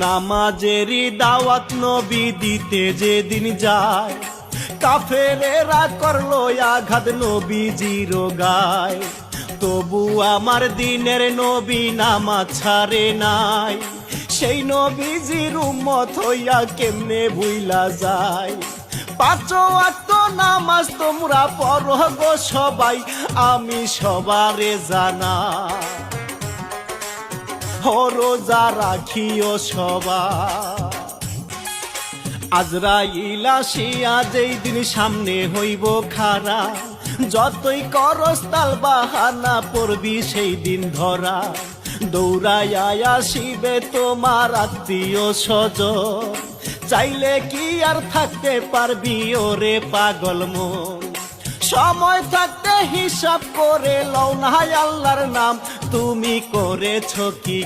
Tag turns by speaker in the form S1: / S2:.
S1: নামাজেরই দাওয়াত নবী দিতে যেদিন যায়, কাফেরেরা করলো আঘাত নবীজির গায়। তবু আমার দিনের নবী নামাজ ছাড়ে নাই, সেই নবীজির উম্মত হইয়া কেমনে ভুইলা যায়। পাঁচ ওয়াক্ত নামাজ তোমরা পড়ো গো সবাই, আমি সবারে জানা রোজা রাখিও সবাই। আজরাইল আসিয়া যেই দিন সামনে হইব খাড়া, যতই করস তাল বাহানা পড়বি সেই দিন ধরা। দৌড়াইয়া আসিবে তোমার আত্মীয় স্বজন, চাইলে কি আর থাকতে পারবি ওরে পাগল মন। সময় থাকতে হিসাব করে লও না আল্লাহর নাম, তুমি করেছ কি